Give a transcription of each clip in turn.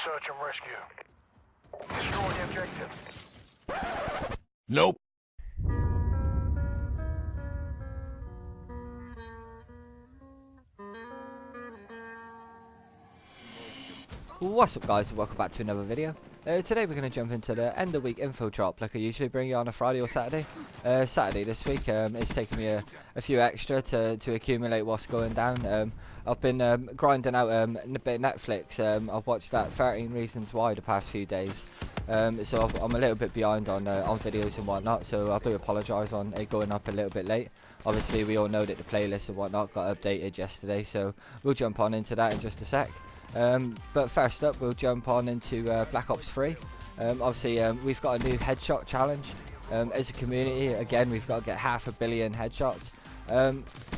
Search and rescue. Destroy the objective. Nope. What's up guys, and welcome back to another video. Today we're going to jump into the end of week info drop like I usually bring you on a Friday or Saturday. Saturday this week, it's taken me a few extra to accumulate what's going down. I've been grinding out a bit of Netflix. I've watched that 13 Reasons Why the past few days. So I'm a little bit behind on videos and whatnot, so I do apologise on it going up a little bit late. Obviously we all know that the playlist and whatnot got updated yesterday, so we'll jump on into that in just a sec. But first up, we'll jump on into Black Ops 3. Obviously, we've got a new headshot challenge. As a community, again, we've got to get 500 million headshots.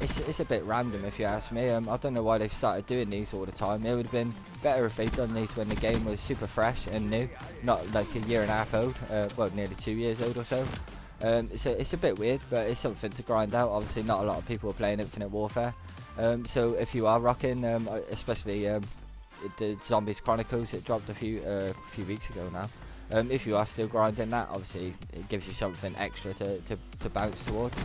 It's a bit random if you ask me. I don't know why they've started doing these all the time. It would have been better if they'd done these when the game was super fresh and new, not like a year and a half old, well, nearly 2 years old or so. It's a bit weird, but it's something to grind out. Obviously, not a lot of people are playing Infinite Warfare. So if you are rocking, especially the Zombies Chronicles, it dropped a few weeks ago now. If you are still grinding that, obviously it gives you something extra to bounce towards.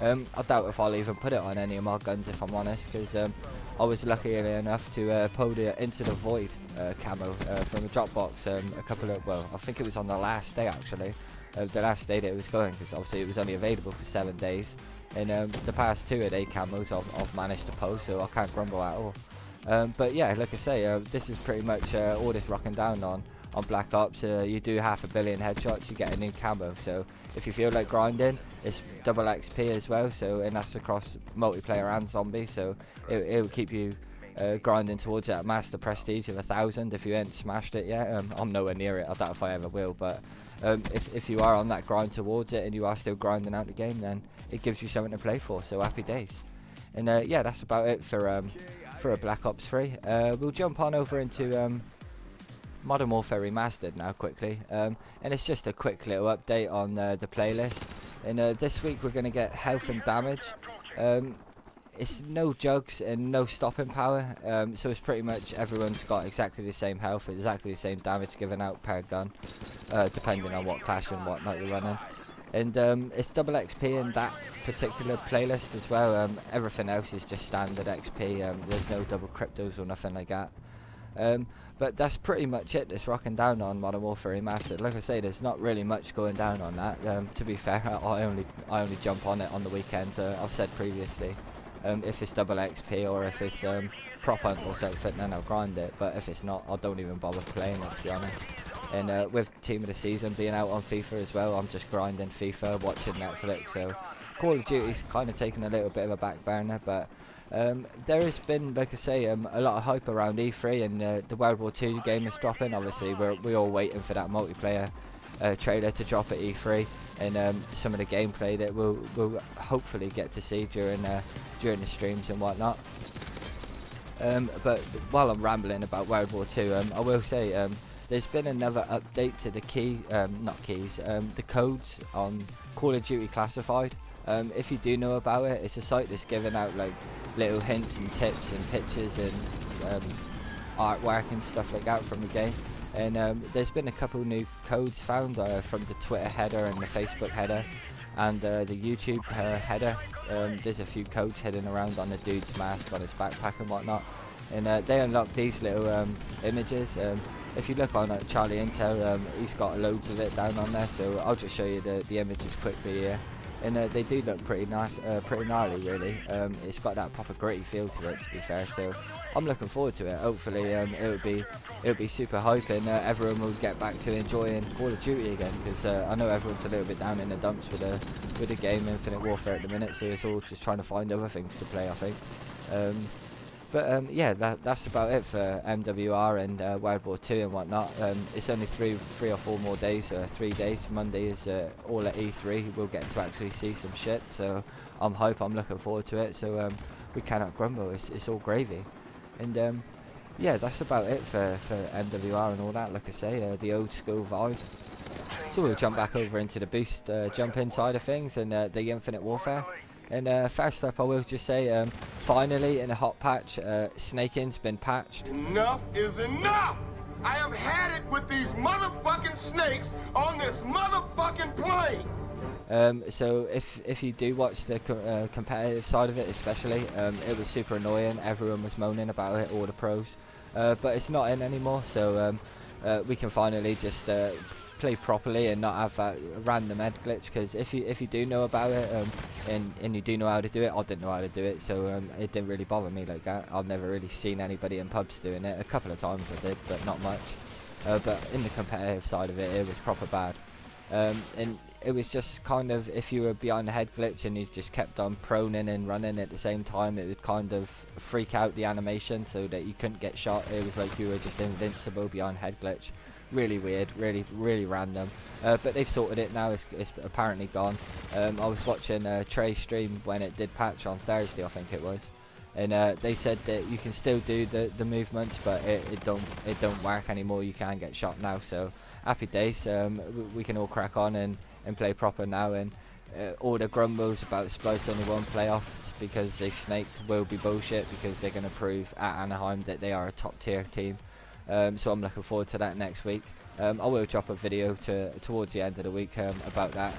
I doubt if I'll even put it on any of my guns, if I'm honest, because I was lucky enough to pull the Into the Void camo from a Dropbox a couple of, well, I think it was on the last day actually, the last day that it was going, because obviously it was only available for 7 days. And the past 2 of their camos I've managed to post, so I can't grumble at all. But yeah, like I say, this is pretty much all this rocking down on Black Ops. You do 500 million headshots, you get a new camo. So if you feel like grinding, it's double XP as well. So, and that's across multiplayer and zombies. So it will keep you grinding towards that master prestige of 1,000 if you ain't smashed it yet. I'm nowhere near it. I doubt if I ever will. But if you are on that grind towards it and you are still grinding out the game, then it gives you something to play for. So happy days. And yeah, that's about it for a Black Ops 3. We'll jump on over into Modern Warfare Remastered now quickly, and it's just a quick little update on the playlist. And this week we're going to get health and damage. It's no jugs and no stopping power, so it's pretty much everyone's got exactly the same health, exactly the same damage given out per gun, depending on what clash and whatnot you're running. And it's double XP in that particular playlist as well. Everything else is just standard XP. There's no double cryptos or nothing like that. But that's pretty much it that's rocking down on Modern Warfare Remastered. Like I say, there's not really much going down on that. To be fair, I only jump on it on the weekends. I've said previously, if it's double XP or if it's prop hunt or something, then I'll grind it. But if it's not, I don't even bother playing it, to be honest. And with Team of the Season being out on FIFA as well, I'm just grinding FIFA, watching Netflix. So Call of Duty's kind of taken a little bit of a back burner, but there has been, like I say, a lot of hype around E3, and the World War II game is dropping. Obviously, we're all waiting for that multiplayer trailer to drop at E3, and some of the gameplay that we'll hopefully get to see during the streams and whatnot. But while I'm rambling about World War II, I will say there's been another update to the the codes on Call of Duty Classified. If you do know about it, it's a site that's giving out like little hints and tips and pictures and artwork and stuff like that from the game. And there's been a couple new codes found from the Twitter header and the Facebook header and the YouTube header. There's a few codes hidden around on the dude's mask, on his backpack and whatnot. And they unlock these little images. If you look on Charlie Intel, he's got loads of it down on there, so I'll just show you the images quickly here. And they do look pretty nice, pretty gnarly really. It's got that proper gritty feel to it, to be fair, so I'm looking forward to it. Hopefully it'll be super hype, and everyone will get back to enjoying Call of Duty again, because I know everyone's a little bit down in the dumps with the game Infinite Warfare at the minute, so it's all just trying to find other things to play, I think. But yeah, that's about it for MWR and World War II and whatnot. It's only three or four more days, 3 days. Monday is all at E3. We'll get to actually see some shit, so I'm hype. I'm looking forward to it. So we cannot grumble. It's all gravy. And yeah, that's about it for MWR and all that. Like I say, the old school vibe. So we'll jump back over into the boost, jump in side of things, and the Infinite Warfare. And first up, I will just say, finally in a hot patch, Snake-In's been patched. Enough is enough! I have had it with these motherfucking snakes on this motherfucking plane. So if you do watch the competitive side of it especially, it was super annoying. Everyone was moaning about it, all the pros, but it's not in anymore, so we can finally just play properly and not have that random head glitch. Because if you do know about it, and you do know how to do it, I didn't know how to do it, so it didn't really bother me like that. I've never really seen anybody in pubs doing it. A couple of times I did, but not much. But in the competitive side of it, it was proper bad. And it was just kind of, if you were behind the head glitch and you just kept on proning and running at the same time, it would kind of freak out the animation so that you couldn't get shot. It was like you were just invincible behind head glitch. Really weird, really random. But they've sorted it now. It's apparently gone. I was watching Trey stream when it did patch on Thursday, I think it was, and they said that you can still do the movements, but it don't work anymore. You can get shot now, so happy days. We can all crack on and play proper now, and all the grumbles about Splice only won playoffs because they snaked will be bullshit, because they're going to prove at Anaheim that they are a top tier team. So I'm looking forward to that next week. I will drop a video towards the end of the week about that,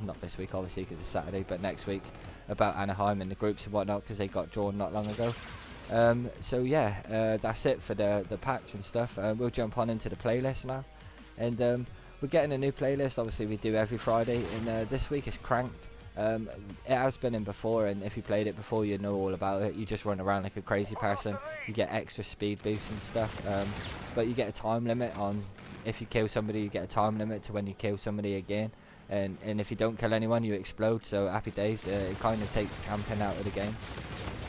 not this week obviously because it's Saturday, but next week, about Anaheim and the groups and whatnot, because they got drawn not long ago. So yeah, that's it for the patch and stuff. We'll jump on into the playlist now, and we're getting a new playlist. Obviously we do every Friday, and this week is Cranked. It has been in before, and if you played it before you know all about it. You just run around like a crazy person, you get extra speed boosts and stuff, but you get a time limit on, if you kill somebody you get a time limit to when you kill somebody again, and if you don't kill anyone you explode, so happy days. It kind of takes camping out of the game,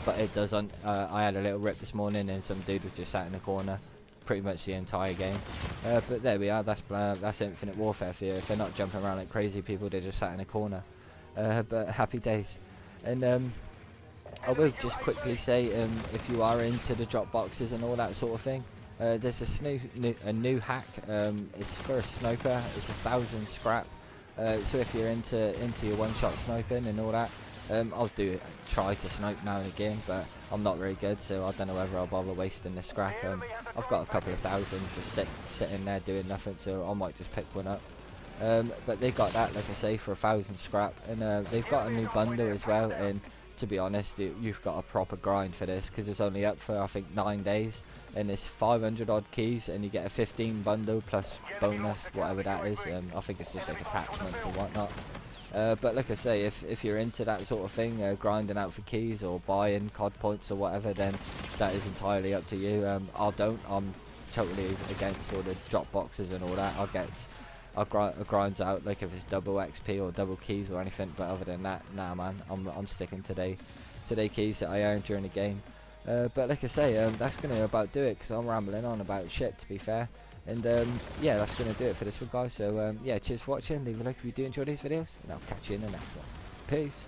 but it doesn't. I had a little rip this morning and some dude was just sat in the corner pretty much the entire game, but there we are. That's Infinite Warfare for you. If they're not jumping around like crazy people, they're just sat in a corner. But happy days. And I will just quickly say, if you are into the drop boxes and all that sort of thing, there's a new hack. It's for a sniper. It's 1,000 scrap. So if you're into your one-shot sniping and all that, I'll try to snipe now and again, but I'm not very good, so I don't know whether I'll bother wasting the scrap. I've got a couple of thousand just sitting there doing nothing, so I might just pick one up. But they got that, like I say, for 1,000 scrap, and they've got a new bundle as well. And to be honest, you've got a proper grind for this, because it's only up for I think 9 days, and it's 500 odd keys, and you get a 15 bundle plus bonus, whatever that is. I think it's just like attachments and whatnot. But like I say, if you're into that sort of thing, grinding out for keys or buying COD points or whatever, then that is entirely up to you. I'm totally against all the drop boxes and all that. I'll grind out, like if it's double XP or double keys or anything, but other than that, nah man, I'm sticking to the keys that I earned during the game. But like I say, that's going to about do it, because I'm rambling on about shit, to be fair. And yeah, that's going to do it for this one, guys. So yeah, cheers for watching. Leave a like if you do enjoy these videos, and I'll catch you in the next one. Peace.